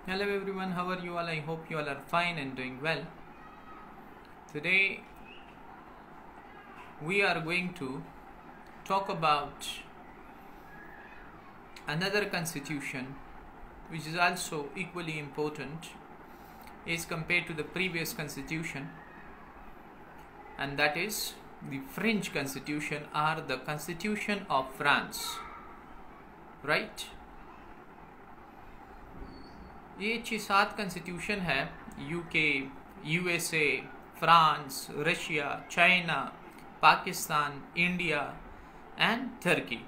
Hello everyone, how are you all? I hope you all are fine and doing well. Today we are going to talk about another constitution which is also equally important as compared to the previous constitution, and that is the French constitution or the Constitution of France, right? ये 6-7 constitution है UK, USA, France, Russia, China, Pakistan, India and Turkey.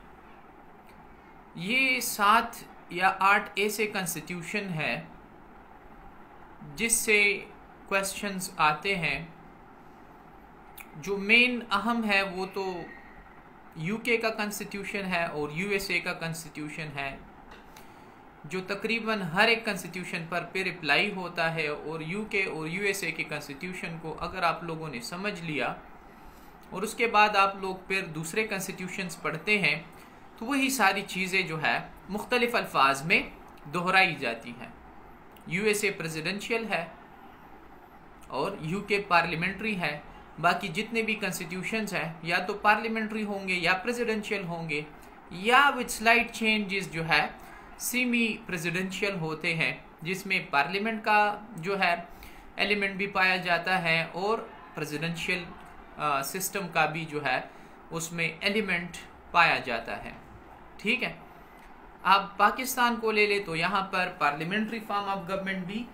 ये 7 या 8 ऐसे constitution है जिससे questions आते हैं। जो मेन अहम है वो तो यूके का कॉन्स्टिट्यूशन है और यूएसए का कॉन्स्टिट्यूशन है, जो तकरीबन हर एक कॉन्स्टिट्यूशन पर फिर अप्लाई होता है। और यूके और यूएसए के कॉन्स्टिट्यूशन को अगर आप लोगों ने समझ लिया और उसके बाद आप लोग फिर दूसरे कॉन्स्टिट्यूशंस पढ़ते हैं तो वही सारी चीज़ें जो है मुख्तलिफ अल्फाज में दोहराई जाती हैं। यूएसए प्रेसिडेंशियल है और यूके पार्लियामेंट्री है। बाकी जितने भी कॉन्स्टिट्यूशंस हैं या तो पार्लियामेंट्री होंगे या प्रेसिडेंशियल होंगे या विद स्लाइट चेंजेस जो है सेमी प्रेसिडेंशियल होते हैं, जिसमें पार्लियामेंट का जो है एलिमेंट भी पाया जाता है और प्रेसिडेंशियल सिस्टम का भी जो है उसमें एलिमेंट पाया जाता है। ठीक है, आप पाकिस्तान को ले ले तो यहाँ पर पार्लियामेंट्री फॉर्म ऑफ गवर्नमेंट भी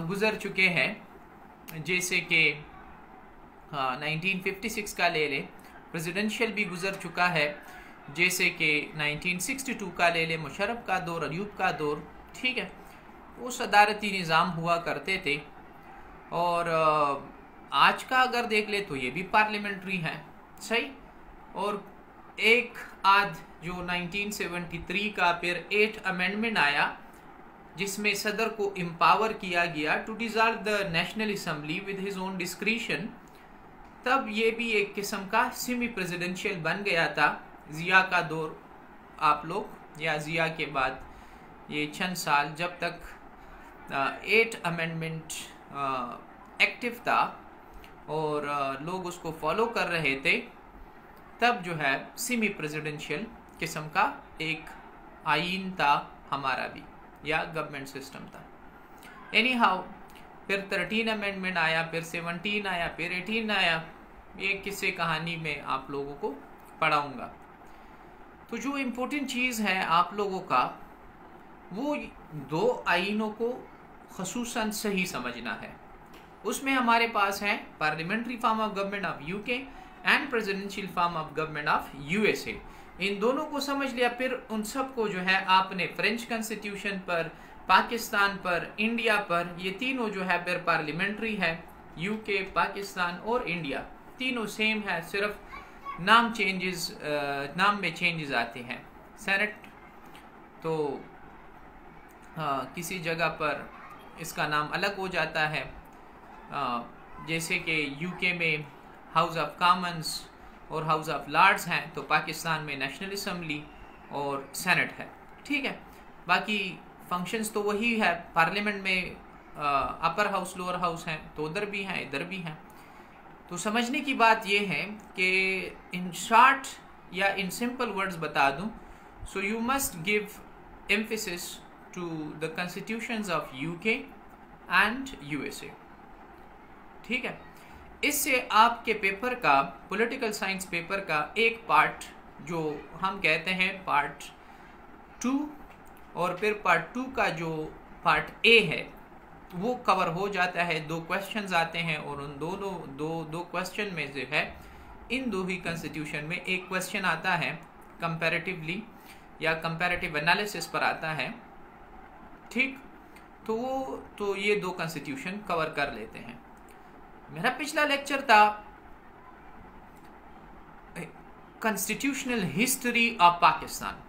गुजर चुके हैं, जैसे कि 1956 का ले ले। प्रेसिडेंशियल भी गुजर चुका है, जैसे कि 1962 का ले ले, मुशर्रफ का दौर, अयूब का दौर। ठीक है, वो सदारती निज़ाम हुआ करते थे। और आज का अगर देख ले तो ये भी पार्लियामेंट्री है, सही। और एक आध जो 1973 का फिर 8th अमेंडमेंट आया जिसमें सदर को एम्पावर किया गया to dissolve the national assembly with his own discretion, तब ये भी एक किस्म का सेमी प्रेसिडेंशियल बन गया था। जिया का दौर आप लोग, या जिया के बाद ये चंद साल जब तक 8th अमेंडमेंट एक्टिव था और लोग उसको फॉलो कर रहे थे, तब जो है सेमी प्रेसिडेंशियल किस्म का एक आइन था हमारा भी, या गवर्नमेंट सिस्टम था। एनी हाउ, फिर 13 अमेंडमेंट आया, फिर 17 आया, फिर 18 आया। ये किस्से कहानी में आप लोगों को पढ़ाऊंगा। तो जो इम्पोर्टेंट चीज़ है आप लोगों का, वो 2 आइनों को खसूसन सही समझना है। उसमें हमारे पास है parliamentary form of government of UK and presidential form of government of USA. इन दोनों को समझ लिया, फिर उन सब को जो है आपने फ्रेंच कॉन्स्टिट्यूशन पर, पाकिस्तान पर, इंडिया पर, ये तीनों जो है फिर पार्लियामेंट्री है। यूके, पाकिस्तान और इंडिया तीनों सेम है, सिर्फ नाम नाम में चेंजेस आते हैं। सेनेट तो किसी जगह पर इसका नाम अलग हो जाता है, जैसे कि यूके में हाउस ऑफ कॉमन्स और हाउस ऑफ लॉर्ड्स हैं, तो पाकिस्तान में नेशनल असेंबली और सेनेट है। ठीक है, बाकी फंक्शंस तो वही है। पार्लियामेंट में अपर हाउस, लोअर हाउस हैं, तो उधर भी हैं, इधर भी हैं। तो समझने की बात यह है कि इन शॉर्ट या इन सिंपल वर्ड्स बता दूं, so you must give emphasis to the constitutions of UK and USA. ठीक है, इससे आपके पेपर का, पॉलिटिकल साइंस पेपर का एक पार्ट जो हम कहते हैं पार्ट 2, और फिर पार्ट 2 का जो पार्ट ए है वो कवर हो जाता है। 2 क्वेश्चंस आते हैं और उन दो क्वेश्चन में जो है इन 2 ही कॉन्स्टिट्यूशन में एक क्वेश्चन आता है कंपैरेटिवली या कंपैरेटिव एनालिसिस पर आता है। ठीक, तो ये 2 कॉन्स्टिट्यूशन कवर कर लेते हैं। मेरा पिछला लेक्चर था कॉन्स्टिट्यूशनल हिस्ट्री ऑफ पाकिस्तान।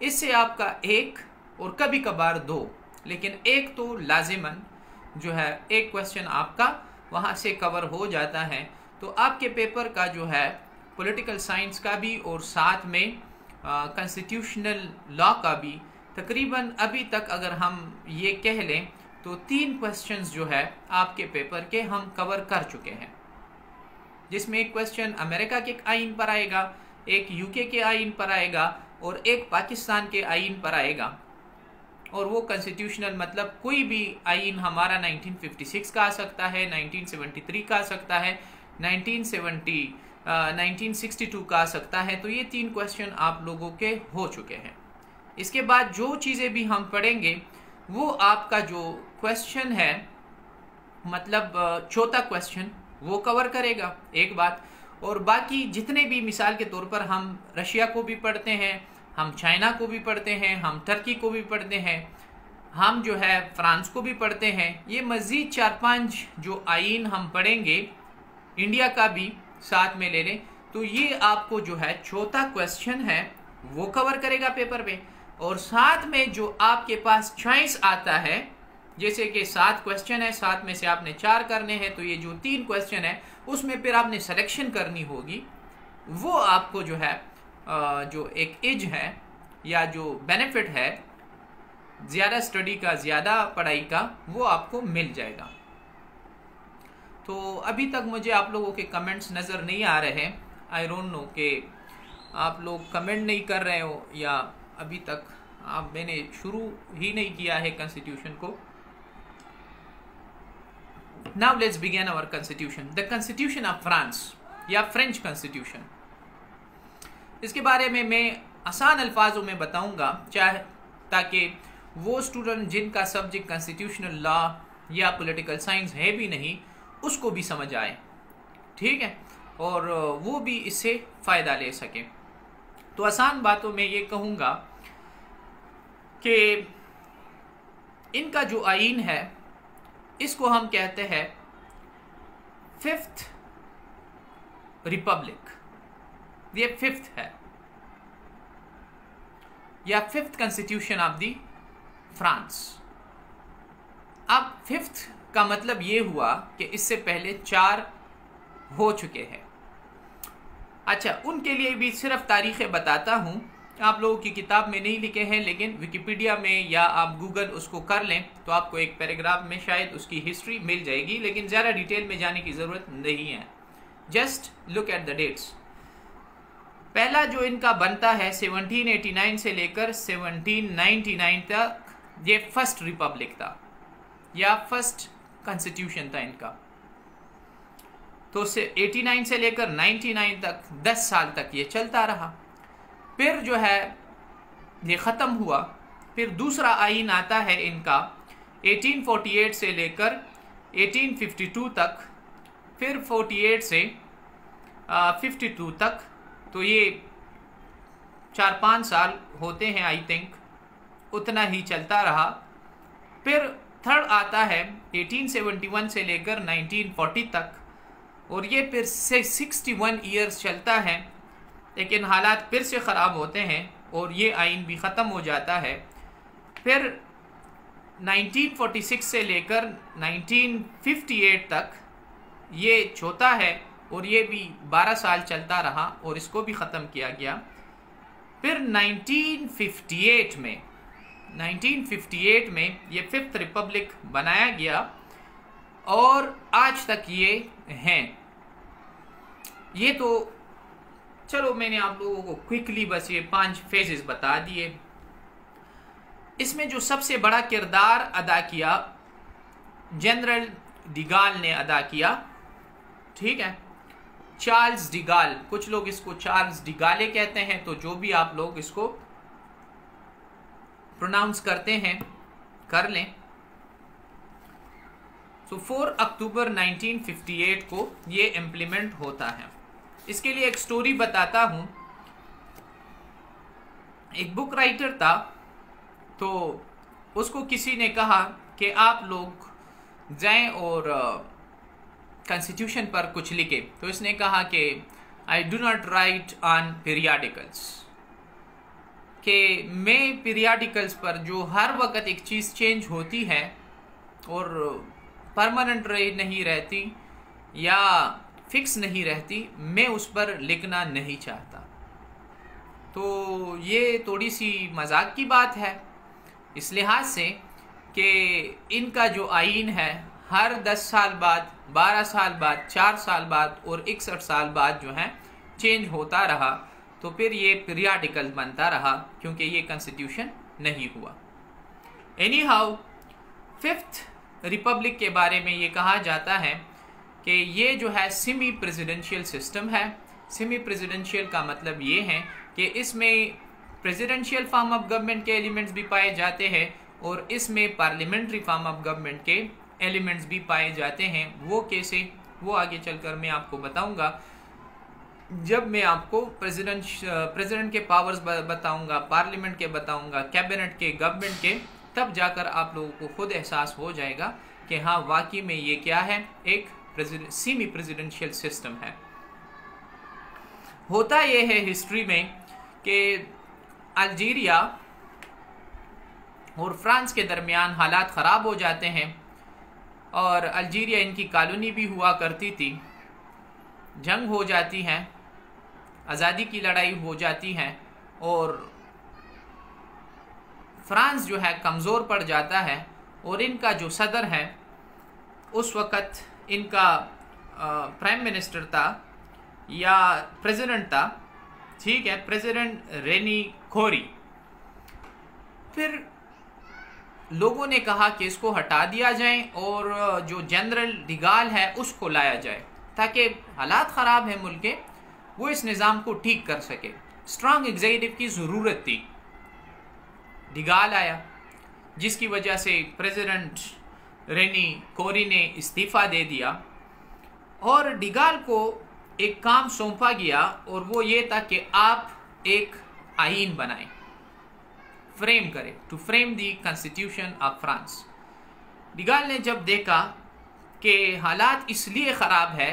इससे आपका एक और कभी कभार 2, लेकिन एक तो लाजिमन जो है एक क्वेश्चन आपका वहाँ से कवर हो जाता है। तो आपके पेपर का जो है पॉलिटिकल साइंस का भी और साथ में कॉन्स्टिट्यूशनल लॉ का भी तकरीबन अभी तक अगर हम ये कह लें तो 3 क्वेश्चंस जो है आपके पेपर के हम कवर कर चुके हैं, जिसमें एक क्वेश्चन अमेरिका के आइन पर आएगा, एक यूके के आइन पर आएगा और एक पाकिस्तान के आइन पर आएगा। और वो कॉन्स्टिट्यूशनल मतलब कोई भी आइन हमारा 1956 का आ सकता है, 1973 का आ सकता है, 1962 का आ सकता है। तो ये 3 क्वेश्चन आप लोगों के हो चुके हैं। इसके बाद जो चीज़ें भी हम पढ़ेंगे वो आपका जो क्वेश्चन है मतलब चौथा क्वेश्चन वो कवर करेगा, एक बात। और बाकी जितने भी, मिसाल के तौर पर हम रशिया को भी पढ़ते हैं, हम चाइना को भी पढ़ते हैं, हम टर्की को भी पढ़ते हैं, हम जो है फ्रांस को भी पढ़ते हैं। ये मज़ीद 4-5 जो आइन हम पढ़ेंगे, इंडिया का भी साथ में ले लें, तो ये आपको जो है चौथा क्वेश्चन है वो कवर करेगा पेपर में। और साथ में जो आपके पास चॉइस आता है, जैसे कि 7 क्वेश्चन है, 7 में से आपने 4 करने हैं, तो ये जो 3 क्वेश्चन है उसमें फिर आपने सिलेक्शन करनी होगी। वो आपको जो है जो एक एज है या जो बेनिफिट है ज़्यादा स्टडी का, ज़्यादा पढ़ाई का, वो आपको मिल जाएगा। तो अभी तक मुझे आप लोगों के कमेंट्स नज़र नहीं आ रहे हैं। आई डोंट नो कि आप लोग कमेंट नहीं कर रहे हो या अभी तक मैंने शुरू ही नहीं किया है कॉन्स्टिट्यूशन को। Now let's begin our constitution, the constitution of France या फ्रेंच कॉन्स्टिट्यूशन। इसके बारे में मैं आसान अल्फाजों में बताऊंगा, चाहे ताकि वो स्टूडेंट जिनका सब्जेक्ट कॉन्स्टिट्यूशनल लॉ या पॉलिटिकल साइंस है भी नहीं, उसको भी समझ आए, ठीक है, और वो भी इससे फ़ायदा ले सके। तो आसान बातों में ये कहूँगा कि इनका जो आइन है इसको हम कहते हैं 5th रिपब्लिक। ये 5th है या 5th constitution of the France. अब 5th का मतलब ये हुआ कि इससे पहले 4 हो चुके हैं। अच्छा, उनके लिए भी सिर्फ तारीखें बताता हूँ, आप लोगों की किताब में नहीं लिखे हैं, लेकिन विकिपीडिया में या आप गूगल उसको कर लें तो आपको एक पैराग्राफ में शायद उसकी हिस्ट्री मिल जाएगी, लेकिन ज़्यादा डिटेल में जाने की ज़रूरत नहीं है। Just look at the dates. पहला जो इनका बनता है 1789 से लेकर 1799 तक, ये फर्स्ट रिपब्लिक था या फर्स्ट कॉन्स्टिट्यूशन था इनका। तो 89 से लेकर 99 तक 10 साल तक ये चलता रहा। फिर जो है ये ख़त्म हुआ। फिर दूसरा आइन आता है इनका 1848 से लेकर 1852 तक, फिर 48 से 52 तक। तो ये 4-5 साल होते हैं, आई थिंक उतना ही चलता रहा। फिर थर्ड आता है 1871 से लेकर 1940 तक, और ये फिर से 61 ईयर्स चलता है, लेकिन हालात फिर से ख़राब होते हैं और ये आइन भी ख़त्म हो जाता है। फिर 1946 से लेकर 1958 तक ये चौथा है और ये भी 12 साल चलता रहा और इसको भी ख़त्म किया गया। फिर 1958 में ये 5th रिपब्लिक बनाया गया और आज तक ये हैं। ये तो चलो मैंने आप लोगों को क्विकली बस ये 5 फेजेस बता दिए। इसमें जो सबसे बड़ा किरदार अदा किया जनरल डिगाल ने अदा किया, ठीक है, चार्ल्स डिगाल। कुछ लोग इसको चार्ल्स डिगाले कहते हैं, तो जो भी आप लोग इसको प्रोनाउंस करते हैं कर लें। तो 4 अक्टूबर 1958 को ये इम्प्लीमेंट होता है। इसके लिए एक स्टोरी बताता हूँ। एक बुक राइटर था, तो उसको किसी ने कहा कि आप लोग जाएं और कॉन्स्टिट्यूशन पर कुछ लिखें। तो इसने कहा कि I do not write on periodicals, कि मैं पीरियाडिकल्स पर जो हर वक्त एक चीज़ चेंज होती है और परमानेंट नहीं रहती या फिक्स नहीं रहती, मैं उस पर लिखना नहीं चाहता। तो ये थोड़ी सी मजाक की बात है, इस लिहाज से कि इनका जो आइन है हर 10 साल बाद, 12 साल बाद, 4 साल बाद और 61 साल बाद जो है चेंज होता रहा, तो फिर ये पीरियाडिकल बनता रहा क्योंकि ये कॉन्स्टिट्यूशन नहीं हुआ। एनी हाउ, 5th रिपब्लिक के बारे में ये कहा जाता है कि ये जो है सेमी प्रेसिडेंशियल सिस्टम है। सेमी प्रेसिडेंशियल का मतलब ये है कि इसमें प्रेसिडेंशियल फॉर्म ऑफ गवर्नमेंट के एलिमेंट्स भी पाए जाते हैं और इसमें पार्लियामेंट्री फॉर्म ऑफ गवर्नमेंट के एलिमेंट्स भी पाए जाते हैं। वो कैसे, वो आगे चलकर मैं आपको बताऊंगा जब मैं आपको प्रेसिडेंट के पावर्स बताऊंगा, पार्लियामेंट के बताऊंगा, कैबिनेट के, गवर्नमेंट के, तब जाकर आप लोगों को खुद एहसास हो जाएगा कि हाँ वाकई में ये क्या है, एक सेमी प्रेसिडेंशियल सिस्टम है। होता यह है हिस्ट्री में कि अल्जीरिया और फ्रांस के दरमियान हालात ख़राब हो जाते हैं और अल्जीरिया इनकी कॉलोनी भी हुआ करती थी। जंग हो जाती है, आज़ादी की लड़ाई हो जाती है और फ्रांस जो है कमज़ोर पड़ जाता है और इनका जो सदर है उस वक़्त इनका प्राइम मिनिस्टर था या प्रेसिडेंट था, ठीक है, प्रेसिडेंट रेनी खोरी। फिर लोगों ने कहा कि इसको हटा दिया जाए और जो जनरल डिगाल है उसको लाया जाए ताकि हालात ख़राब है मुल्क के, वो इस निज़ाम को ठीक कर सके। स्ट्रॉन्ग एग्जीक्यूटिव की ज़रूरत थी। डिगाल आया जिसकी वजह से प्रेसिडेंट रेनी कोरी ने इस्तीफ़ा दे दिया और डिगाल को एक काम सौंपा गया और वो ये था कि आप एक आइन बनाएं, फ्रेम करें, to frame the constitution of France. De Gaulle ने जब देखा कि हालात इसलिए ख़राब है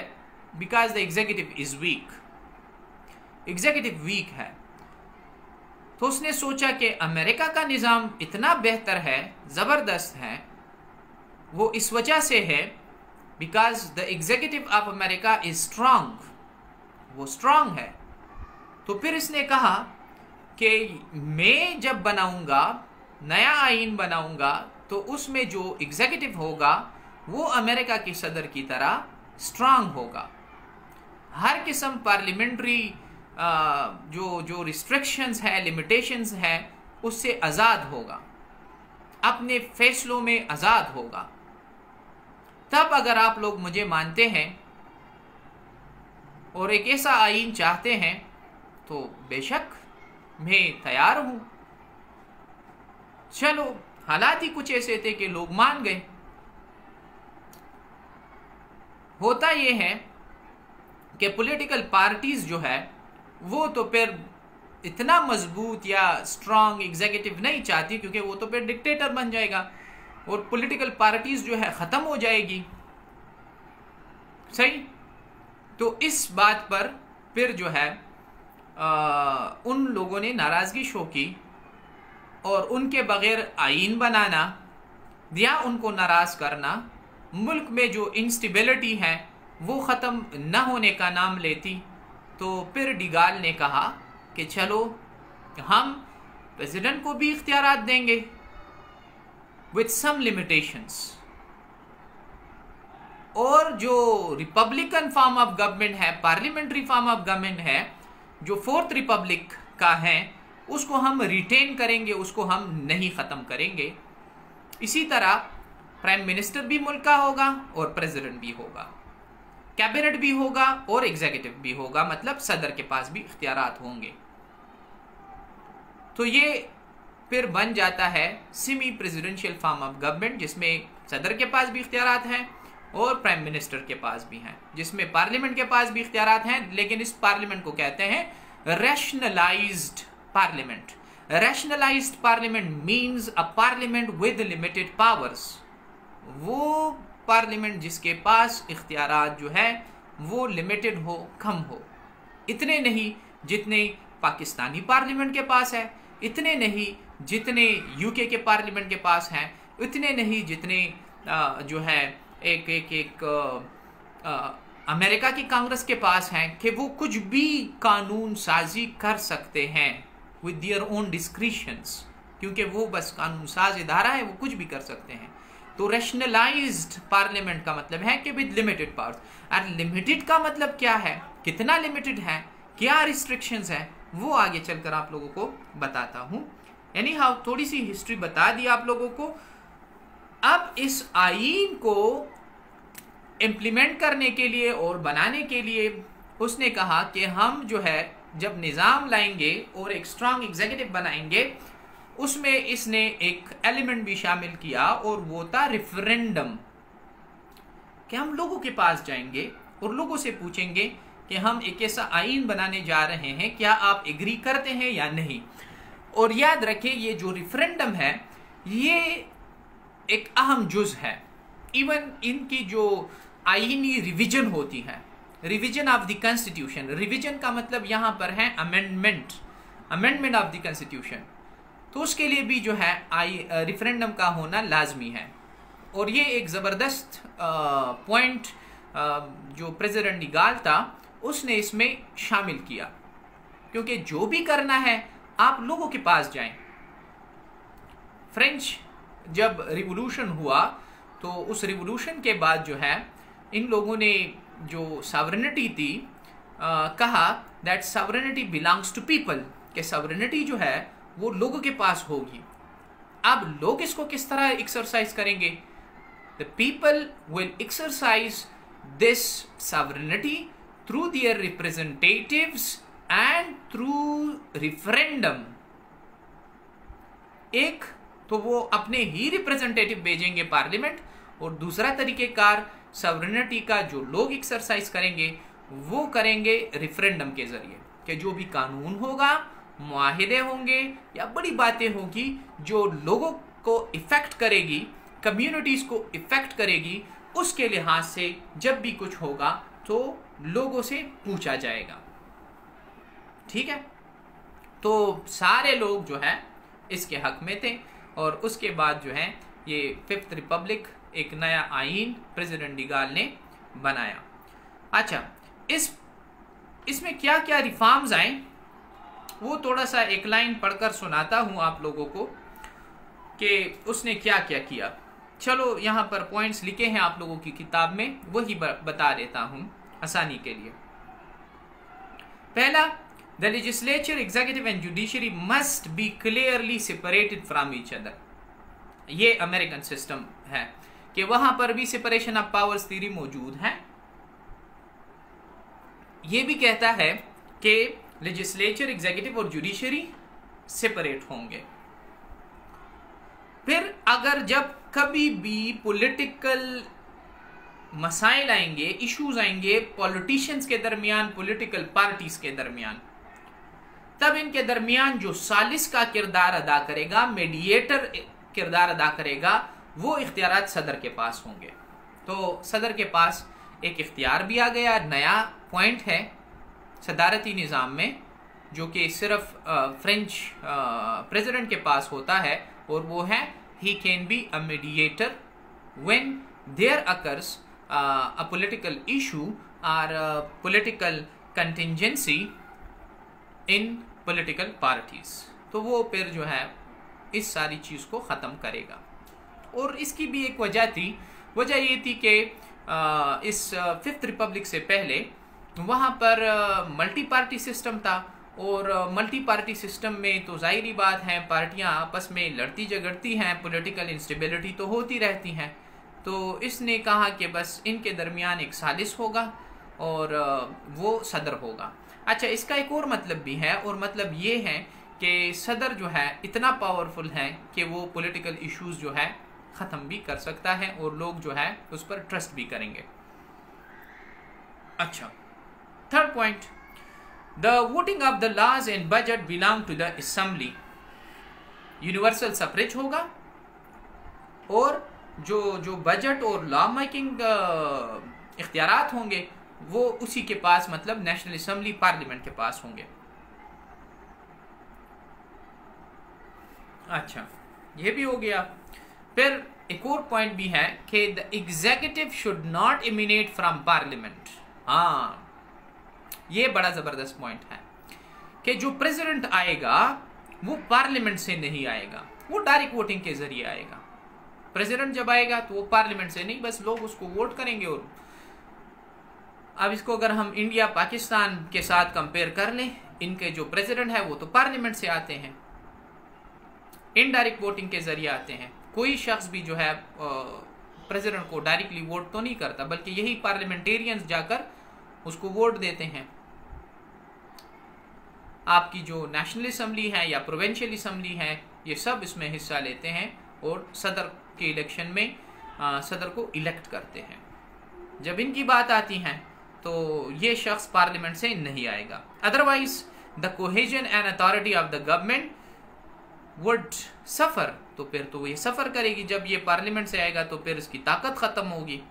because the executive is weak, executive weak है, तो उसने सोचा कि अमेरिका का निज़ाम इतना बेहतर है, ज़बरदस्त है, वो इस वजह से है because the executive of America is strong, वो स्ट्रांग है। तो फिर इसने कहा कि मैं जब बनाऊंगा, नया आइन बनाऊंगा, तो उसमें जो एग्जीक्यूटिव होगा वो अमेरिका के सदर की तरह स्ट्रांग होगा, हर किस्म पार्लियामेंट्री जो रिस्ट्रिक्शंस है, लिमिटेशंस है, उससे आज़ाद होगा, अपने फैसलों में आज़ाद होगा। तब अगर आप लोग मुझे मानते हैं और एक ऐसा आइन चाहते हैं तो बेशक मैं तैयार हूं। चलो, हालात ही कुछ ऐसे थे कि लोग मान गए। होता यह है कि पॉलिटिकल पार्टीज जो है वो तो फिर इतना मजबूत या स्ट्रांग एग्जीक्यूटिव नहीं चाहती क्योंकि वो तो फिर डिक्टेटर बन जाएगा और पॉलिटिकल पार्टीज जो है ख़त्म हो जाएगी। सही, तो इस बात पर फिर जो है उन लोगों ने नाराज़गी शो की और उनके बगैर आइन बनाना या उनको नाराज़ करना मुल्क में जो इंस्टेबिलिटी है वो ख़त्म न होने का नाम लेती। तो फिर डिगाल ने कहा कि चलो हम प्रेसिडेंट को भी इख्तियारात देंगे विथ सम लिमिटेशंस, और जो रिपब्लिकन फॉर्म ऑफ गवर्नमेंट है, पार्लियामेंट्री फॉर्म ऑफ गवर्नमेंट है, जो 4th रिपब्लिक का है, उसको हम रिटेन करेंगे, उसको हम नहीं ख़त्म करेंगे। इसी तरह प्राइम मिनिस्टर भी मुल्क का होगा और प्रेसिडेंट भी होगा, कैबिनेट भी होगा और एग्जीक्यूटिव भी होगा, मतलब सदर के पास भी इख्तियारात होंगे। तो ये फिर बन जाता है semi presidential form of government, जिसमें सदर के पास भी इख्तियारात हैं और प्राइम मिनिस्टर के पास भी हैं, जिसमें पार्लियामेंट के पास भी इख्तियारात हैं, लेकिन इस पार्लियामेंट को कहते हैं rationalised parliament. Rationalised parliament means a parliament with limited powers, वो पार्लियामेंट जिसके पास इख्तियारात जो है वो लिमिटेड हो, कम हो, इतने नहीं जितने पाकिस्तानी पार्लियामेंट के पास है, इतने नहीं जितने यूके के पार्लियामेंट के पास हैं, इतने नहीं जितने जो है एक अमेरिका की कांग्रेस के पास हैं कि वो कुछ भी कानून साजी कर सकते हैं विद देयर ओन डिस्क्रिशंस, क्योंकि वो बस कानून साज इदारा है, वो कुछ भी कर सकते हैं। तो रैशनलाइज्ड पार्लियामेंट का मतलब है कि विद लिमिटेड पावर्स। और लिमिटेड का मतलब क्या है, कितना लिमिटेड है, क्या रिस्ट्रिक्शंस है, वो आगे चलकर आप लोगों को बताता हूँ। यानी हाँ, थोड़ी सी हिस्ट्री बता दी आप लोगों को। अब इस आईन को इम्प्लीमेंट करने के लिए और बनाने के लिए उसने कहा कि हम जो है जब निज़ाम लाएंगे और एक स्ट्रांग एग्जीक्यूटिव बनाएंगे, उसमें इसने एक एलिमेंट भी शामिल किया और वो था रेफरेंडम। कि हम लोगों के पास जाएंगे और लोगों से पूछेंगे कि हम एक ऐसा आईन बनाने जा रहे हैं, क्या आप एग्री करते हैं या नहीं। और याद रखें, ये जो रेफरेंडम है ये एक अहम जुज है। इवन इनकी जो आईनी रिवीजन होती है, revision of the constitution, revision का मतलब यहां पर है amendment, amendment of the constitution, तो उसके लिए भी जो है रेफरेंडम का होना लाजमी है। और ये एक ज़बरदस्त पॉइंट जो प्रेसिडेंट निगाल था उसने इसमें शामिल किया, क्योंकि जो भी करना है आप लोगों के पास जाएं। फ्रेंच जब रिवोल्यूशन हुआ तो उस रिवोल्यूशन के बाद जो है इन लोगों ने जो सॉवरेनिटी थी कहा that sovereignty belongs to people, कि सॉवरेनिटी जो है वो लोगों के पास होगी। अब लोग इसको किस तरह एक्सरसाइज करेंगे? The people will exercise this sovereignty through their representatives and through referendum. एक तो वो अपने ही रिप्रेजेंटेटिव भेजेंगे पार्लियामेंट, और दूसरा तरीकेकार सॉवरेनिटी का जो लोग एक्सरसाइज करेंगे वो करेंगे रेफरेंडम के जरिए, कि जो भी कानून होगा, मुआहिदे होंगे या बड़ी बातें होंगी जो लोगों को इफेक्ट करेगी, कम्युनिटीज को इफेक्ट करेगी, उसके लिहाज से जब भी कुछ होगा तो लोगों से पूछा जाएगा। ठीक है, तो सारे लोग जो है इसके हक में थे। और उसके बाद जो है ये फिफ्थ रिपब्लिक, एक नया आईन प्रेसिडेंट निगाल ने बनाया। अच्छा, इसमें क्या क्या रिफॉर्म्स आए वो थोड़ा सा एक लाइन पढ़कर सुनाता हूं आप लोगों को कि उसने क्या क्या किया। चलो यहाँ पर पॉइंट्स लिखे हैं आप लोगों की किताब में, वही बता देता हूं आसानी के लिए। पहला, the legislature, executive and judiciary must be clearly separated from each other. ये अमेरिकन सिस्टम है कि वहां पर भी सेपरेशन ऑफ पावर्स थ्योरी मौजूद है। ये भी कहता है कि लेजिस्लेचर, एग्जीक्यूटिव और जुडिशरी सेपरेट होंगे। फिर अगर जब कभी भी पॉलिटिकल मसाइल आएंगे, इश्यूज आएंगे पॉलिटिशियंस के दरमियान, पॉलिटिकल पार्टीज के दरमियान, तब इनके दरमियान जो सालिस का किरदार अदा करेगा, मीडिएटर किरदार अदा करेगा, वो इख्तियारात सदर के पास होंगे। तो सदर के पास एक इख्तियार भी आ गया, नया पॉइंट है सदारती निज़ाम में, जो कि सिर्फ फ्रेंच प्रेसिडेंट के पास होता है, और वो है ही can be a mediator when there occurs a political issue और political contingency in political parties. तो वो फिर जो है इस सारी चीज़ को ख़त्म करेगा। और इसकी भी एक वजह थी, वजह ये थी कि इस फिफ्थ रिपब्लिक से पहले वहाँ पर मल्टी पार्टी सिस्टम था, और मल्टी पार्टी सिस्टम में तो जाहिर बात है पार्टियां आपस में लड़ती झगड़ती हैं, पॉलिटिकल इंस्टेबिलिटी तो होती रहती हैं। तो इसने कहा कि बस इनके दरमियान एक सालिस होगा और वो सदर होगा। अच्छा, इसका एक और मतलब भी है, और मतलब ये है कि सदर जो है इतना पावरफुल है कि वो पॉलिटिकल इश्यूज जो है ख़त्म भी कर सकता है, और लोग जो है उस पर ट्रस्ट भी करेंगे। अच्छा, third point, the voting of the laws and budget belong to the assembly. Universal suffrage होगा, और जो बजट और लॉ मेकिंग इख्तियारात होंगे वो उसी के पास, मतलब नेशनल असेंबली, पार्लियामेंट के पास होंगे। अच्छा, ये भी हो गया। फिर एक और पॉइंट भी है कि the executive should not emanate from parliament. हाँ, ये बड़ा जबरदस्त पॉइंट है कि जो प्रेसिडेंट आएगा वो पार्लियामेंट से नहीं आएगा। वो डायरेक्ट वोटिंग के जरिए आएगा। प्रेसिडेंट जब आएगा तो वो पार्लियामेंट से नहीं, बस लोग उसको वोट करेंगे। और अब इसको अगर हम इंडिया पाकिस्तान के साथ कंपेयर कर लें, इनके जो प्रेसिडेंट है वो तो पार्लियामेंट से आते हैं, इनडायरेक्ट वोटिंग के जरिए आते हैं। कोई शख्स भी जो है प्रेसिडेंट को डायरेक्टली वोट तो नहीं करता, बल्कि यही पार्लियामेंटेरियंस जाकर उसको वोट देते हैं। आपकी जो नेशनल असम्बली है या प्रोविंशियल असम्बली है, ये सब इसमें हिस्सा लेते हैं और सदर के इलेक्शन में सदर को इलेक्ट करते हैं। जब इनकी बात आती है तो ये शख्स पार्लियामेंट से नहीं आएगा। Otherwise the cohesion and authority of the government would suffer, तो फिर तो ये सफ़र करेगी। जब ये पार्लियामेंट से आएगा तो फिर इसकी ताकत ख़त्म होगी,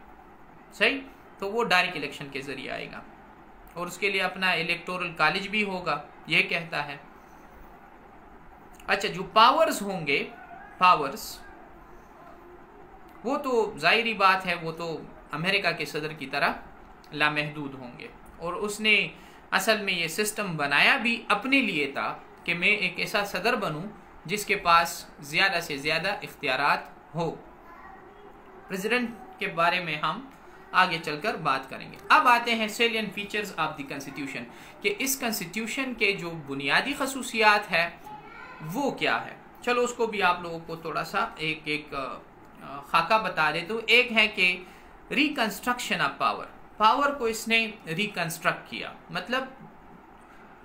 सही। तो वो डायरेक्ट इलेक्शन के ज़रिए आएगा और उसके लिए अपना इलेक्टोरल कॉलेज भी होगा, ये कहता है। अच्छा, जो पावर्स होंगे, पावर्स वो तो जाहिरी बात है, वो तो अमेरिका के सदर की तरह लामहदूद होंगे। और उसने असल में ये सिस्टम बनाया भी अपने लिए था कि मैं एक ऐसा सदर बनूं जिसके पास ज़्यादा से ज़्यादा इख्तियारात हो। प्रेसिडेंट के बारे में हम आगे चलकर बात करेंगे। अब आते हैं salient features of the constitution, कि इस कॉन्स्टिट्यूशन के जो बुनियादी खसूसियात है वो क्या है। चलो उसको भी आप लोगों को थोड़ा सा एक एक खाका बता दे। तो एक है कि रिकंस्ट्रक्शन ऑफ पावर, पावर को इसने रिकंस्ट्रक्ट किया। मतलब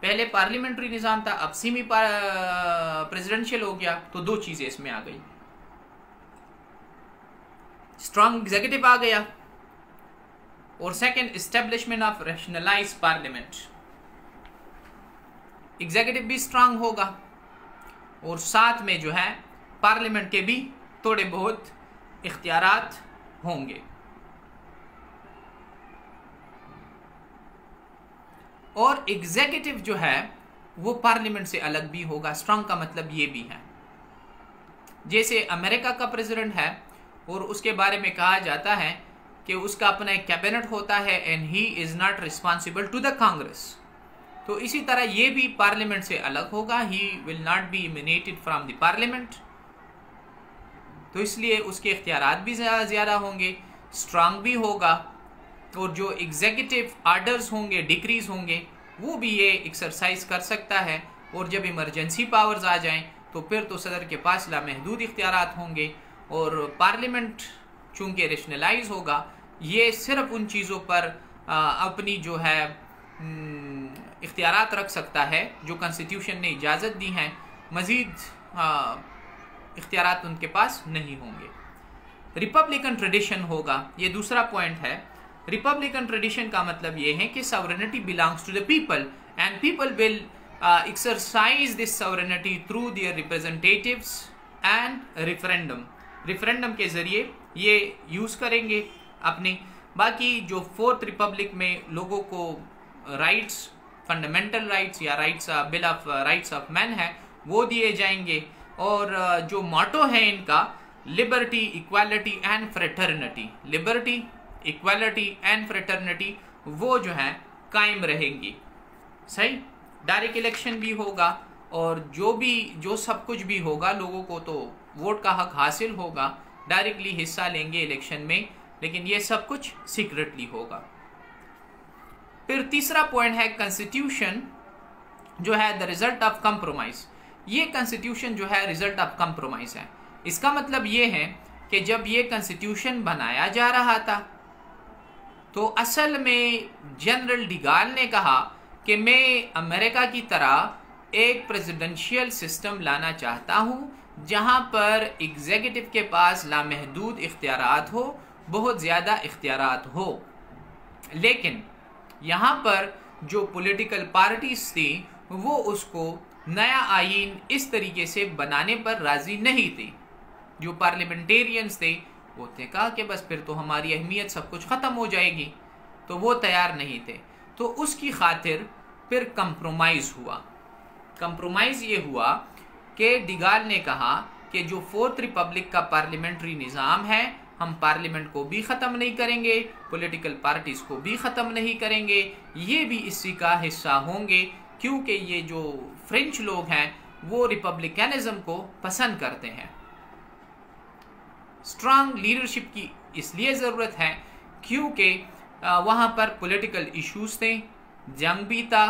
पहले पार्लियामेंट्री निज़ाम था, अब सेमी प्रेसिडेंशियल हो गया, तो दो चीज़ें इसमें आ गई। स्ट्रॉन्ग एग्जीक्यूटिव आ गया और second establishment of rationalise parliament. Executive भी स्ट्रांग होगा और साथ में जो है पार्लियामेंट के भी थोड़े बहुत इख्तियारात होंगे। और एग्जीक्यूटिव जो है वो पार्लियामेंट से अलग भी होगा। स्ट्रांग का मतलब ये भी है, जैसे अमेरिका का प्रेसिडेंट है और उसके बारे में कहा जाता है कि उसका अपना एक कैबिनेट होता है and he is not responsible to the Congress. तो इसी तरह ये भी पार्लियामेंट से अलग होगा, he will not be emanated from the parliament. तो इसलिए उसके इख्तियारात भी ज़्यादा होंगे, स्ट्रांग भी होगा। और जो एग्जीक्यूटिव आर्डर्स होंगे, डिक्रीज होंगे, वो भी ये एक्सरसाइज कर सकता है। और जब इमरजेंसी पावर्स आ जाएं तो फिर तो सदर के पास लामहदूद इख्तियारात होंगे। और पार्लियामेंट चूँकि रैशनलाइज होगा, ये सिर्फ उन चीज़ों पर अपनी जो है इख्तियारात रख सकता है जो कॉन्स्टिट्यूशन ने इजाज़त दी हैं। मज़ीद इख्तियारात उनके पास नहीं होंगे। रिपब्लिकन ट्रेडिशन होगा, ये दूसरा पॉइंट है। रिपब्लिकन ट्रेडिशन का मतलब ये है कि sovereignty belongs to the people and people will exercise this sovereignty through their representatives and referendum. Referendum के ज़रिए ये यूज़ करेंगे अपने। बाकी जो फोर्थ रिपब्लिक में लोगों को राइट्स, फंडामेंटल राइट्स या rights bill of rights of man है, वो दिए जाएंगे। और जो मोटो है इनका, liberty, equality and fraternity, liberty, equality and fraternity, वो जो है कायम रहेंगी। सही। डायरेक्ट इलेक्शन भी होगा और जो सब कुछ भी होगा, लोगों को तो वोट का हक हासिल होगा, डायरेक्टली हिस्सा लेंगे इलेक्शन में, लेकिन ये सब कुछ सीक्रेटली होगा। फिर तीसरा पॉइंट है कॉन्स्टिट्यूशन जो है द रिजल्ट ऑफ कंप्रोमाइज। ये कॉन्स्टिट्यूशन जो है रिजल्ट ऑफ कंप्रोमाइज है। इसका मतलब ये है कि जब ये कॉन्स्टिट्यूशन बनाया जा रहा था तो असल में जनरल डिगाल ने कहा कि मैं अमेरिका की तरह एक प्रेसिडेंशियल सिस्टम लाना चाहता हूँ जहाँ पर एग्जीक्यूटिव के पास लामहदूद इख्तियारात हो, बहुत ज़्यादा इख्तियारात हो। लेकिन यहाँ पर जो पॉलिटिकल पार्टीज थी वो उसको नया आईन इस तरीके से बनाने पर राज़ी नहीं थी। जो पार्लियामेंटेरियंस थे वो ने कहा कि बस फिर तो हमारी अहमियत सब कुछ ख़त्म हो जाएगी, तो वो तैयार नहीं थे। तो उसकी खातिर फिर कंप्रोमाइज़ हुआ। कंप्रोमाइज़ ये हुआ कि डिगाल ने कहा कि जो फोर्थ रिपब्लिक का पार्लियामेंट्री निज़ाम है, हम पार्लियामेंट को भी ख़त्म नहीं करेंगे, पॉलिटिकल पार्टीज़ को भी ख़त्म नहीं करेंगे, ये भी इसी का हिस्सा होंगे। क्योंकि ये जो फ्रेंच लोग हैं वो रिपब्लिकनिज्म को पसंद करते हैं। स्ट्रांग लीडरशिप की इसलिए ज़रूरत है क्योंकि वहाँ पर पॉलिटिकल इश्यूज थे, जंग भी था,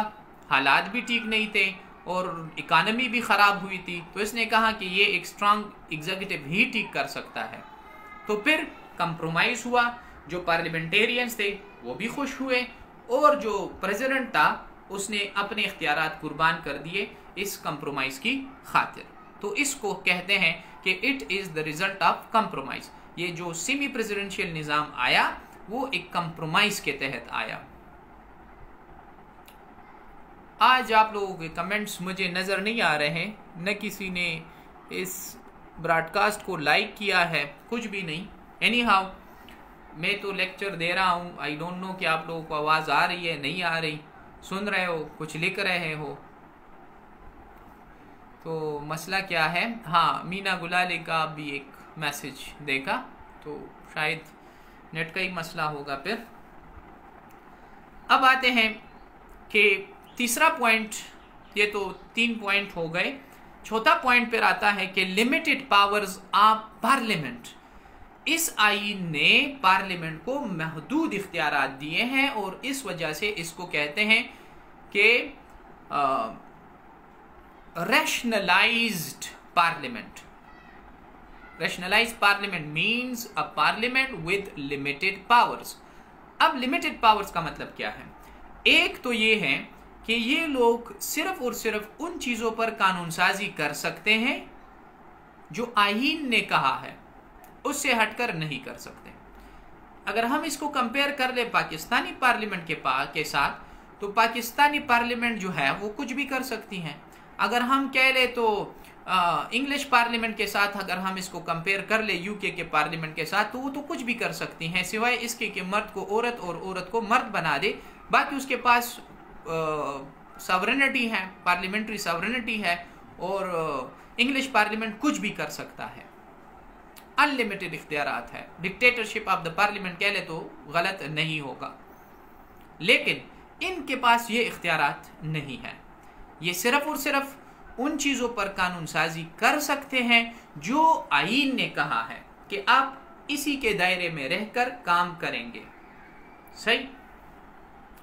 हालात भी ठीक नहीं थे और इकानमी भी ख़राब हुई थी। तो इसने कहा कि ये एक स्ट्रांग एग्जीक्यूटिव ही ठीक कर सकता है। तो फिर कंप्रोमाइज़ हुआ, जो पार्लियामेंटेरियंस थे वो भी खुश हुए और जो प्रेसिडेंट था उसने अपने इख्तियारात कुर्बान कर दिए इस कंप्रोमाइज़ की खातिर। तो इसको कहते हैं कि it is the result of compromise. ये जो सेमी प्रेसिडेंशियल निज़ाम आया वो एक कंप्रोमाइज़ के तहत आया। आज आप लोगों के कमेंट्स मुझे नज़र नहीं आ रहे हैं, न किसी ने इस ब्रॉडकास्ट को लाइक किया है, कुछ भी नहीं। एनी हाउ मैं तो लेक्चर दे रहा हूँ। आई डोंट नो कि आप लोगों को आवाज़ आ रही है नहीं आ रही, सुन रहे हो, कुछ लिख रहे हो, तो मसला क्या है। हाँ, मीना गुलाली का भी एक मैसेज देखा, तो शायद नेट का ही मसला होगा। फिर अब आते हैं कि तीसरा पॉइंट, ये तो 3 पॉइंट हो गए। चौथा पॉइंट पर आता है कि लिमिटेड पावर्स ऑफ पार्लियामेंट। इस आईन ने पार्लियामेंट को महदूद इख्तियारात दिए हैं और इस वजह से इसको कहते हैं कि rationalised parliament. Rationalised parliament means a parliament with limited powers. अब लिमिटेड पावर्स का मतलब क्या है? एक तो ये है कि ये लोग सिर्फ और सिर्फ उन चीज़ों पर कानून साजी कर सकते हैं जो आईन ने कहा है, उससे हटकर नहीं कर सकते। अगर हम इसको कंपेयर कर ले पाकिस्तानी पार्लियामेंट के साथ, तो पाकिस्तानी पार्लियामेंट जो है वो कुछ भी कर सकती हैं। अगर हम कह ले तो इंग्लिश पार्लियामेंट के साथ अगर हम इसको कंपेयर कर ले यूके के पार्लियामेंट के साथ, तो वो तो कुछ भी कर सकती हैं सिवाय इसके कि मर्द को औरत और औरत को मर्द बना दे। बाकी उसके पास सॉवरेनिटी है, पार्लियामेंट्री सॉवरेनिटी है, और इंग्लिश पार्लियामेंट कुछ भी कर सकता है, अनलिमिटेड इख्तियारात है। डिक्टेटरशिप ऑफ द पार्लियामेंट कह ले तो गलत नहीं होगा, लेकिन इनके पास ये इख्तियारात नहीं है। ये सिर्फ और सिर्फ उन चीज़ों पर कानून साजी कर सकते हैं जो आईन ने कहा है कि आप इसी के दायरे में रहकर काम करेंगे। सही?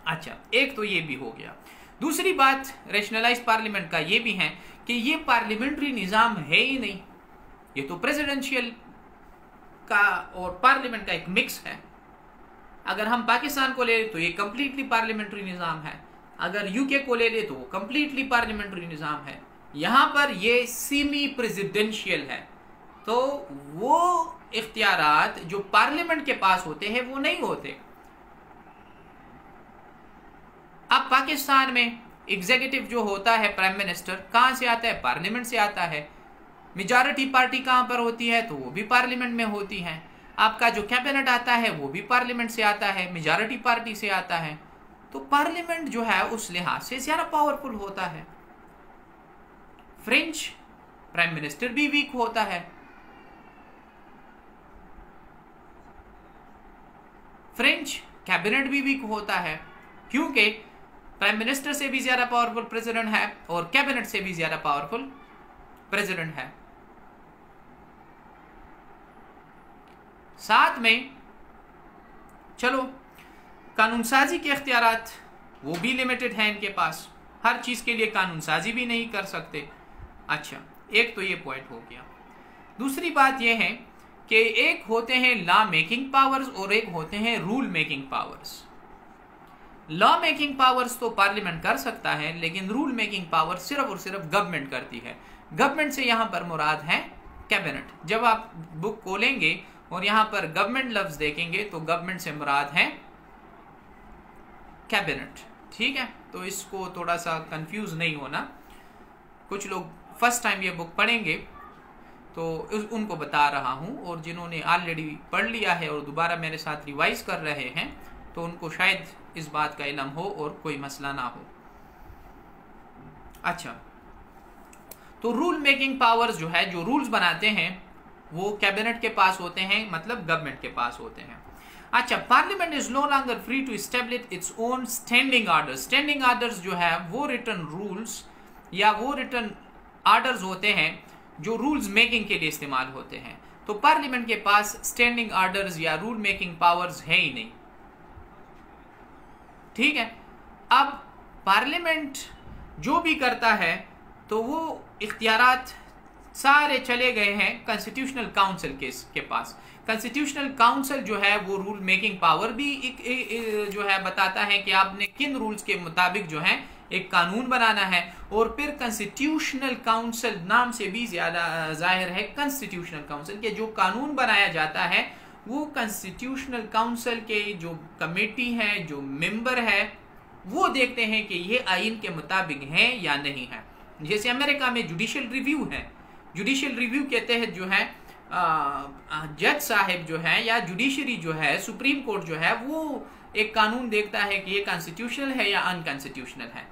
अच्छा, एक तो ये भी हो गया। दूसरी बात रैशनलाइज्ड पार्लियामेंट का ये भी है कि ये पार्लियामेंट्री निज़ाम है ही नहीं, ये तो प्रेसिडेंशियल का और पार्लियामेंट का एक मिक्स है। अगर हम पाकिस्तान को ले ले तो ये कंप्लीटली पार्लियामेंट्री निज़ाम है, अगर यूके को ले ले तो वो कंप्लीटली पार्लियामेंट्री निज़ाम है। यहाँ पर ये सेमी प्रेसिडेंशियल है, तो वो इख्तियारात जो पार्लियामेंट के पास होते हैं वो नहीं होते। अब पाकिस्तान में एग्जीक्यूटिव जो होता है, प्राइम मिनिस्टर, कहाँ से आता है? पार्लियामेंट से आता है। मेजॉरिटी पार्टी कहाँ पर होती है? तो वो भी पार्लियामेंट में होती है। आपका जो कैबिनेट आता है वो भी पार्लियामेंट से आता है, मेजॉरिटी पार्टी से आता है। तो पार्लियामेंट जो है उस लिहाज से ज़्यादा पावरफुल होता है। फ्रेंच प्राइम मिनिस्टर भी वीक होता है, फ्रेंच कैबिनेट भी वीक होता है, क्योंकि प्राइम मिनिस्टर से भी ज़्यादा पावरफुल प्रेसिडेंट है और कैबिनेट से भी ज़्यादा पावरफुल प्रेसिडेंट है। साथ में चलो कानून साजी के इख्तियारात वो भी लिमिटेड हैं इनके पास, हर चीज़ के लिए कानून साजी भी नहीं कर सकते। अच्छा, एक तो ये पॉइंट हो गया। दूसरी बात यह है कि एक होते हैं लॉ मेकिंग पावर्स और एक होते हैं rule making powers. Law making powers तो पार्लियामेंट कर सकता है, लेकिन रूल मेकिंग पावर सिर्फ और सिर्फ गवर्नमेंट करती है। गवर्नमेंट से यहाँ पर मुराद है कैबिनेट। जब आप बुक खोलेंगे और यहाँ पर गवर्नमेंट लफ्ज देखेंगे तो गवर्नमेंट से मुराद है कैबिनेट। ठीक है, तो इसको थोड़ा सा कंफ्यूज नहीं होना। कुछ लोग फर्स्ट टाइम ये बुक पढ़ेंगे तो उनको बता रहा हूँ, और जिन्होंने ऑलरेडी पढ़ लिया है और दोबारा मेरे साथ रिवाइज कर रहे हैं तो उनको शायद इस बात का इल्म हो और कोई मसला ना हो। अच्छा, तो रूल मेकिंग पावर्स जो है, जो रूल्स बनाते हैं वो कैबिनेट के पास होते हैं, मतलब गवर्नमेंट के पास होते हैं। अच्छा, parliament is no longer free to establish its own standing orders. Standing orders जो है वो रिटर्न रूल्स या वो रिटर्न आर्डर्स होते हैं जो रूल्स मेकिंग के लिए इस्तेमाल होते हैं। तो पार्लियामेंट के पास स्टैंडिंग आर्डर्स या रूल मेकिंग पावर्स है ही नहीं, ठीक है। अब पार्लियामेंट जो भी करता है तो वो इख्तियारात सारे चले गए हैं कॉन्स्टिट्यूशनल काउंसिल के पास। कॉन्स्टिट्यूशनल काउंसिल जो है वो रूल मेकिंग पावर भी जो है बताता है कि आपने किन रूल्स के मुताबिक जो है एक कानून बनाना है। और फिर कॉन्स्टिट्यूशनल काउंसिल नाम से भी ज्यादा जाहिर है कॉन्स्टिट्यूशनल काउंसिल के जो कानून बनाया जाता है वो कॉन्स्टिट्यूशनल काउंसिल के जो कमेटी है, जो मेंबर है, वो देखते हैं कि ये आइन के मुताबिक है या नहीं है। जैसे अमेरिका में जुडिशियल रिव्यू है, जुडिशियल रिव्यू के तहत जो है जज साहिब जो है या जुडिशरी जो है, सुप्रीम कोर्ट जो है, वो एक कानून देखता है कि ये कॉन्स्टिट्यूशनल है या अनकॉन्स्टिट्यूशनल है।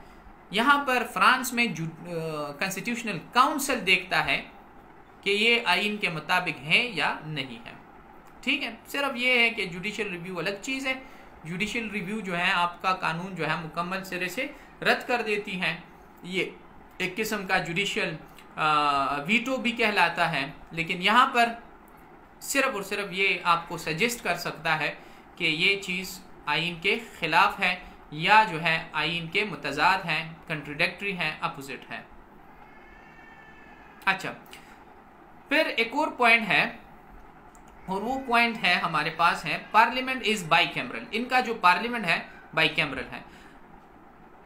यहाँ पर फ्रांस में कॉन्स्टिट्यूशनल काउंसिल देखता है कि ये आइन के मुताबिक है या नहीं है, ठीक है। सिर्फ ये है कि जुडिशियल रिव्यू अलग चीज़ है। जुडिशियल रिव्यू जो है आपका कानून जो है मुकम्मल सिरे से रद्द कर देती है। ये एक किस्म का जुडिशियल वीटो भी कहलाता है। लेकिन यहाँ पर सिर्फ और सिर्फ ये आपको सजेस्ट कर सकता है कि ये चीज़ आइन के ख़िलाफ़ है या जो है आइन के मुतज़ाद है, कंट्रोडिक्टरी है, अपोजिट है। अच्छा, फिर एक और पॉइंट है और वो पॉइंट है हमारे पास है पार्लियामेंट इज़ बाईकैमरल। इनका जो पार्लियामेंट है बाईकैमरल है।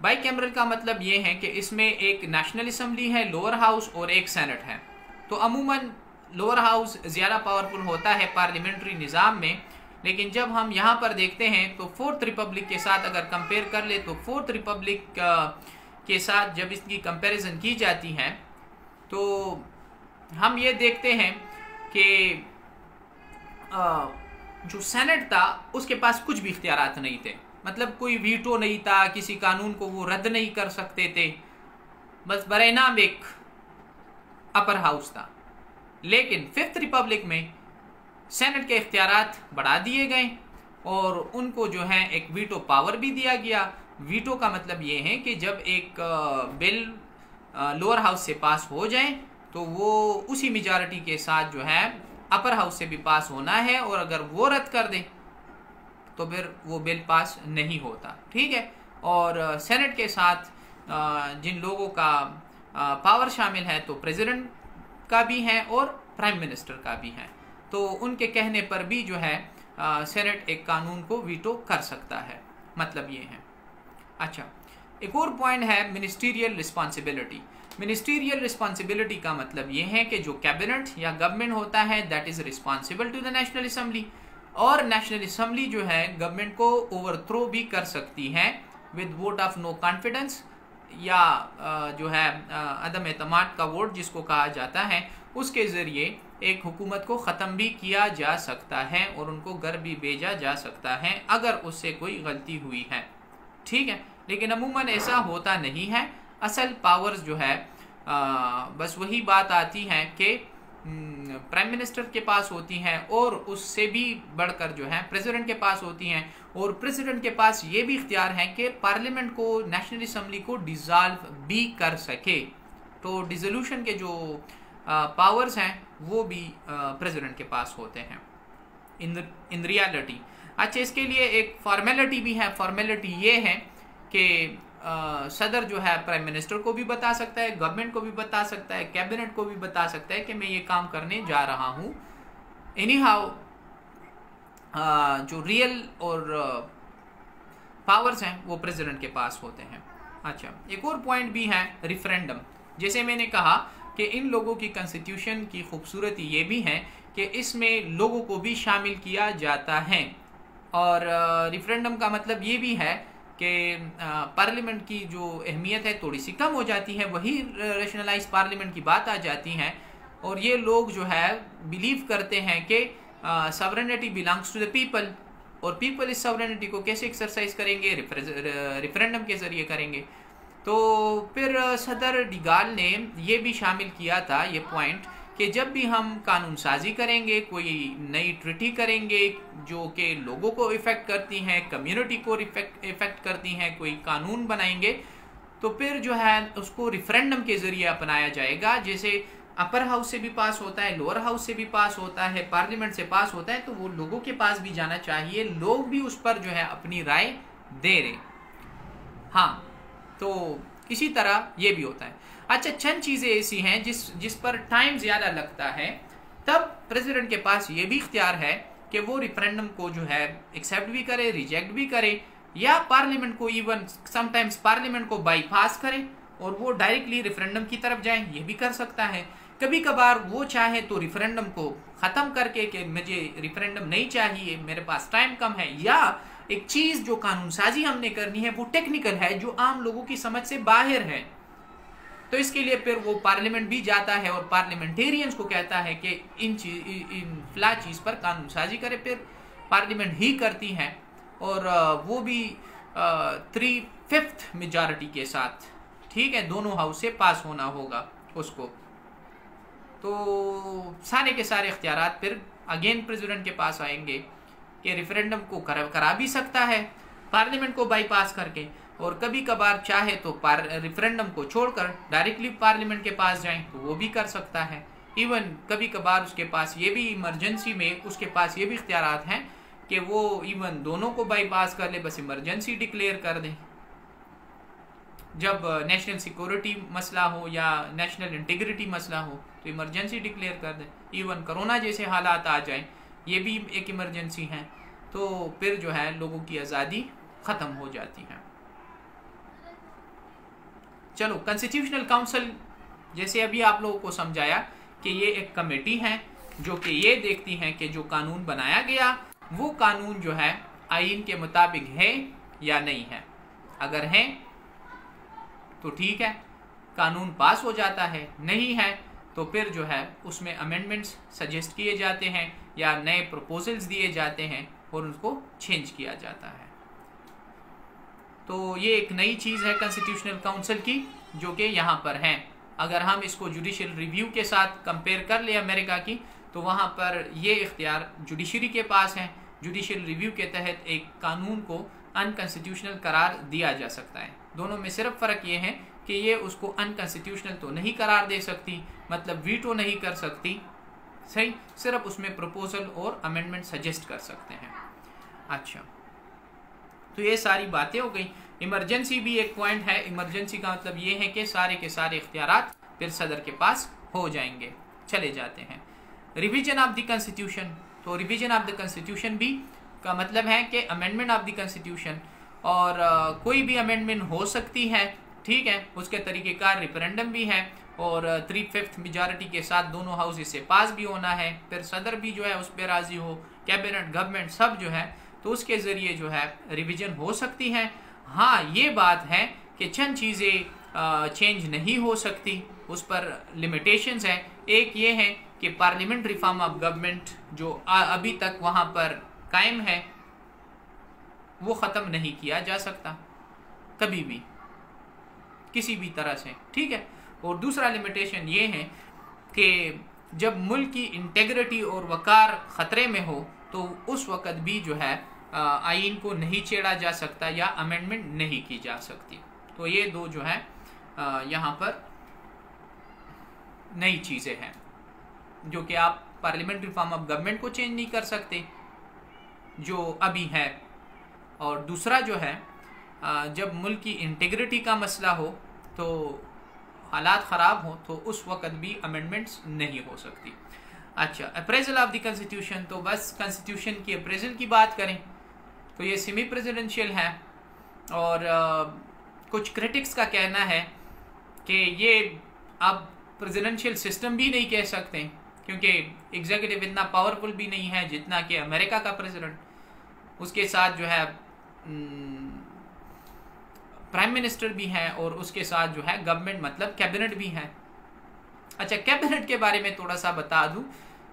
बाईकैमरल का मतलब ये है कि इसमें एक नेशनल असम्बली है, लोअर हाउस और एक सेनेट है। तो अमूमन लोअर हाउस ज़्यादा पावरफुल होता है पार्लियामेंट्री निज़ाम में। लेकिन जब हम यहाँ पर देखते हैं तो फोर्थ रिपब्लिक के साथ अगर कंपेयर कर ले तो फोर्थ रिपब्लिक के साथ जब इसकी कंपैरिजन की जाती है तो हम ये देखते हैं कि जो सेनेट था उसके पास कुछ भी इख्तियारात नहीं थे। मतलब कोई वीटो नहीं था, किसी कानून को वो रद्द नहीं कर सकते थे, बस बरे नाम एक अपर हाउस था। लेकिन फिफ्थ रिपब्लिक में सेनेट के इख्तियारात बढ़ा दिए गए और उनको जो है एक वीटो पावर भी दिया गया। वीटो का मतलब ये है कि जब एक बिल लोअर हाउस से पास हो जाए तो वो उसी मेजॉरिटी के साथ जो है अपर हाउस से भी पास होना है, और अगर वो रद्द कर दे तो फिर वो बिल पास नहीं होता, ठीक है। और सेनेट के साथ जिन लोगों का पावर शामिल है तो प्रेसिडेंट का भी है और प्राइम मिनिस्टर का भी है। तो उनके कहने पर भी जो है सेनेट एक कानून को वीटो कर सकता है, मतलब ये है। अच्छा, एक और पॉइंट है मिनिस्टीरियल रिस्पॉन्सिबिलिटी। मिनिस्टीरियल रिस्पॉन्सिबिलिटी का मतलब ये है कि जो कैबिनेट या गवर्नमेंट होता है that is responsible to the national assembly, और नेशनल असम्बली जो है गवर्नमेंट को ओवरथ्रो भी कर सकती है with vote of no confidence या जो है अदम एतमाद का वोट जिसको कहा जाता है, उसके ज़रिए एक हुकूमत को ख़त्म भी किया जा सकता है और उनको घर भी भेजा जा सकता है अगर उससे कोई गलती हुई है, ठीक है। लेकिन अमूमन ऐसा होता नहीं है। असल पावर्स जो है बस वही बात आती है कि प्राइम मिनिस्टर के पास होती हैं और उससे भी बढ़कर जो है प्रेसिडेंट के पास होती हैं, और प्रेसिडेंट के पास ये भी इख्तियार है कि पार्लियामेंट को, नेशनल असम्बली को डिज़ाल्व भी कर सके। तो डिसोल्यूशन के जो पावर्स हैं वो भी प्रेसिडेंट के पास होते हैं इन रियलिटी। अच्छा, इसके लिए एक फॉर्मेलिटी भी है। फॉर्मेलिटी ये है कि सदर जो है प्राइम मिनिस्टर को भी बता सकता है, गवर्नमेंट को भी बता सकता है, कैबिनेट को भी बता सकता है कि मैं ये काम करने जा रहा हूँ। एनी हाउ जो रियल और पावर्स हैं वो प्रेसिडेंट के पास होते हैं। अच्छा, एक और पॉइंट भी है रिफरेंडम। जैसे मैंने कहा कि इन लोगों की कॉन्स्टिट्यूशन की खूबसूरती ये भी है कि इसमें लोगों को भी शामिल किया जाता है, और रिफरेंडम का मतलब ये भी है कि पार्लियामेंट की जो अहमियत है थोड़ी सी कम हो जाती है, वही रैशनलाइज पार्लियामेंट की बात आ जाती है, और ये लोग जो है बिलीव करते हैं कि sovereignty belongs to the people, और पीपल इस सॉवरेनिटी को कैसे एक्सरसाइज करेंगे, रेफरेंडम के ज़रिए करेंगे। तो फिर सदर डिगाल ने ये भी शामिल किया था ये पॉइंट कि जब भी हम कानून साजी करेंगे, कोई नई ट्रीटी करेंगे जो कि लोगों को इफ़ेक्ट करती हैं, कम्युनिटी को इफ़ेक्ट करती हैं, कोई कानून बनाएंगे तो फिर जो है उसको रिफरेंडम के जरिए अपनाया जाएगा। जैसे अपर हाउस से भी पास होता है, लोअर हाउस से भी पास होता है, पार्लियामेंट से पास होता है, तो वो लोगों के पास भी जाना चाहिए, लोग भी उस पर जो है अपनी राय दे रहे। हाँ, तो इसी तरह ये भी होता है। अच्छा, चंद चीजें ऐसी हैं जिस पर टाइम ज्यादा लगता है, तब प्रेसिडेंट के पास ये भी इख्तियार है कि वो रेफरेंडम को जो है एक्सेप्ट भी करे, रिजेक्ट भी करे, या पार्लियामेंट को, इवन समटाइम्स पार्लियामेंट को बाईपास करे और वो डायरेक्टली रेफरेंडम की तरफ जाए, ये भी कर सकता है। कभी कभार वो चाहे तो रेफरेंडम को खत्म करके कि मुझे रेफरेंडम नहीं चाहिए, मेरे पास टाइम कम है, या एक चीज जो कानून साजी हमने करनी है वो टेक्निकल है, जो आम लोगों की समझ से बाहर है, तो इसके लिए फिर वो पार्लियामेंट भी जाता है और पार्लियामेंटेरियंस को कहता है कि इन फ्ला चीज पर कानून साजी करे, फिर पार्लियामेंट ही करती है, और वो भी 3/5 मेजॉरिटी के साथ, ठीक है, दोनों हाउस से पास होना होगा उसको। तो सारे के सारे इख्तियारात फिर अगेन प्रेसिडेंट के पास आएंगे कि रेफरेंडम को करा भी सकता है पार्लियामेंट को बाईपास करके, और कभी कभार चाहे तो रेफरेंडम को छोड़कर डायरेक्टली पार्लियामेंट के पास जाएं तो वो भी कर सकता है। इवन कभी कभार उसके पास ये भी इमरजेंसी में उसके पास ये भी इख्तियारात हैं कि वो इवन दोनों को बाईपास कर ले, बस इमरजेंसी डिक्लेयर कर दें जब नेशनल सिक्योरिटी मसला हो या नेशनल इंटीग्रिटी मसला हो, तो इमरजेंसी डिक्लेयर कर दें। इवन कोरोना जैसे हालात आ जाएं, ये भी एक इमरजेंसी है, तो फिर जो है लोगों की आज़ादी ख़त्म हो जाती है। चलो, कॉन्स्टिट्यूशनल काउंसिल, जैसे अभी आप लोगों को समझाया कि ये एक कमेटी है जो कि ये देखती है कि जो कानून बनाया गया वो कानून जो है आइन के मुताबिक है या नहीं है। अगर है तो ठीक है, कानून पास हो जाता है, नहीं है तो फिर जो है उसमें अमेंडमेंट्स सजेस्ट किए जाते हैं या नए प्रपोजल्स दिए जाते हैं और उनको चेंज किया जाता है। तो ये एक नई चीज़ है कॉन्स्टिट्यूशनल काउंसिल की जो कि यहाँ पर है। अगर हम इसको जुडिशियल रिव्यू के साथ कंपेयर कर ले अमेरिका की, तो वहाँ पर ये इख्तियार जुडिशरी के पास है। जुडिशियल रिव्यू के तहत एक कानून को अनकॉन्स्टिट्यूशनल करार दिया जा सकता है। दोनों में सिर्फ फ़र्क ये है कि ये उसको अनकॉन्स्टिट्यूशनल तो नहीं करार दे सकती, मतलब वीटो नहीं कर सकती, सही, सिर्फ उसमें प्रपोजल और अमेंडमेंट सजेस्ट कर सकते हैं। अच्छा, तो ये सारी बातें हो गई। इमरजेंसी भी एक पॉइंट है। इमरजेंसी का मतलब ये है कि सारे के सारे इख्तियारात फिर सदर के पास हो जाएंगे। चले जाते हैं रिवीजन ऑफ द कॉन्स्टिट्यूशन। तो रिवीजन ऑफ द कॉन्स्टिट्यूशन भी का मतलब है कि अमेंडमेंट ऑफ द कॉन्स्टिट्यूशन, और कोई भी अमेंडमेंट हो सकती है, ठीक है, उसके तरीक़ेकार रेफरेंडम भी है, और 3/5 मेजॉरिटी के साथ दोनों हाउस इससे पास भी होना है, फिर सदर भी जो है उस पर राज़ी हो, कैबिनेट, गवर्नमेंट सब जो है, तो उसके ज़रिए जो है रिवीजन हो सकती है। हाँ, ये बात है कि चंद चीज़ें चेंज नहीं हो सकती, उस पर लिमिटेशंस है। एक ये है कि पार्लियामेंट्री फॉर्म ऑफ गवर्नमेंट जो अभी तक वहाँ पर कायम है वो ख़त्म नहीं किया जा सकता कभी भी किसी भी तरह से, ठीक है। और दूसरा लिमिटेशन ये है कि जब मुल्क की इंटेग्रिटी और वक़ार ख़तरे में हो तो उस वक़्त भी जो है आइन को नहीं छेड़ा जा सकता या अमेंडमेंट नहीं की जा सकती। तो ये दो जो है यहाँ पर नई चीज़ें हैं जो कि आप पार्लियामेंट्री फॉर्म ऑफ गवर्नमेंट को चेंज नहीं कर सकते जो अभी है। और दूसरा जो है जब मुल्क की इंटीग्रिटी का मसला हो, तो हालात ख़राब हो, तो उस वक़्त भी अमेंडमेंट्स नहीं हो सकती। अच्छा, अप्रेजल ऑफ द कॉन्स्टिट्यूशन, तो बस कॉन्स्टिट्यूशन की अप्रेजल की बात करें तो ये सेमी प्रेसिडेंशियल है, और कुछ क्रिटिक्स का कहना है कि ये अब प्रेसिडेंशियल सिस्टम भी नहीं कह सकते क्योंकि एग्जीक्यूटिव इतना पावरफुल भी नहीं है जितना कि अमेरिका का प्रेसिडेंट। उसके साथ जो है प्राइम मिनिस्टर भी है और उसके साथ जो है गवर्नमेंट मतलब कैबिनेट भी है। अच्छा, कैबिनेट के बारे में थोड़ा सा बता दूं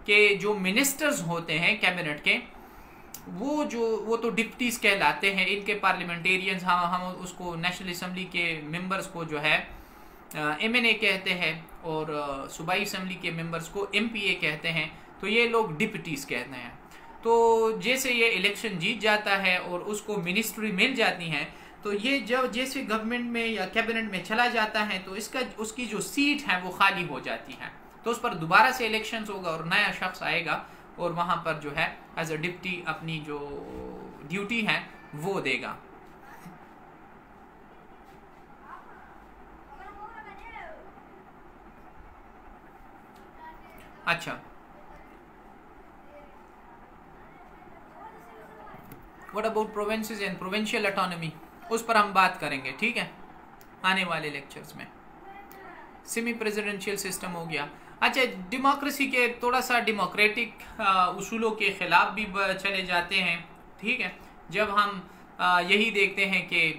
कि जो मिनिस्टर्स होते हैं कैबिनेट के, वो तो डिप्टीज कहलाते हैं। इनके पार्लियामेंटेरियंस, हम उसको नेशनल असम्बली के मेंबर्स को जो है MNA कहते हैं, और सूबाई असम्बली के मेंबर्स को MPA कहते हैं। तो ये लोग डिप्टीज कहते हैं। तो जैसे ये इलेक्शन जीत जाता है और उसको मिनिस्ट्री मिल जाती हैं, तो ये जब जैसे गवर्नमेंट में या कैबिनेट में चला जाता है तो उसकी जो सीट है वो खाली हो जाती है, तो उस पर दोबारा से इलेक्शंस होगा और नया शख्स आएगा और वहाँ पर जो है एज अ डिप्टी अपनी जो ड्यूटी है वो देगा। अच्छा, what about provinces and provincial autonomy, उस पर हम बात करेंगे, ठीक है, आने वाले लेक्चर्स में। सेमी प्रेसिडेंशियल सिस्टम हो गया। अच्छा, डेमोक्रेसी के थोड़ा सा डेमोक्रेटिक उसूलों के खिलाफ भी चले जाते हैं, ठीक है, जब हम यही देखते हैं कि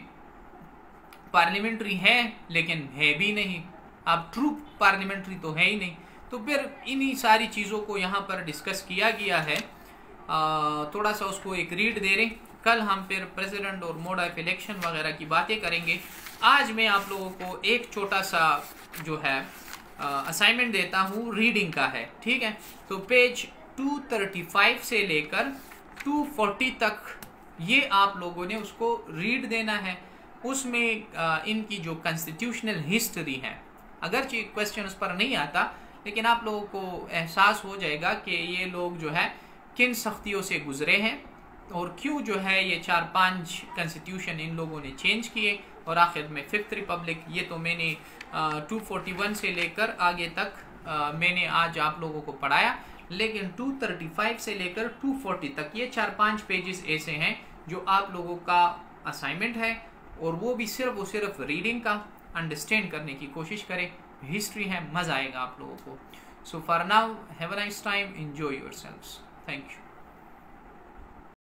पार्लियामेंट्री है लेकिन है भी नहीं, अब ट्रू पार्लियामेंट्री तो है ही नहीं, तो फिर इन्हीं सारी चीज़ों को यहाँ पर डिस्कस किया गया है। थोड़ा सा उसको एक रीड दे रहे, कल हम फिर प्रेसिडेंट और मोड ऑफ इलेक्शन वगैरह की बातें करेंगे। आज मैं आप लोगों को एक छोटा सा जो है असाइनमेंट देता हूँ, रीडिंग का है, ठीक है। तो पेज 235 से लेकर 240 तक ये आप लोगों ने उसको रीड देना है। उसमें इनकी जो कॉन्स्टिट्यूशनल हिस्ट्री है, अगरचे क्वेश्चन उस पर नहीं आता, लेकिन आप लोगों को एहसास हो जाएगा कि ये लोग जो है किन सख्तियों से गुजरे हैं और क्यों जो है ये 4-5 कॉन्स्टिट्यूशन इन लोगों ने चेंज किए और आखिर में 5th रिपब्लिक। ये तो मैंने 241 से लेकर आगे तक मैंने आज आप लोगों को पढ़ाया, लेकिन 235 से लेकर 240 तक ये 4-5 पेजेस ऐसे हैं जो आप लोगों का असाइनमेंट है, और वो भी सिर्फ रीडिंग का अंडरस्टैंड करने की कोशिश करें। हिस्ट्री है, मज़ा आएगा आप लोगों को। So for now have a nice time, enjoy yourselves, thank you.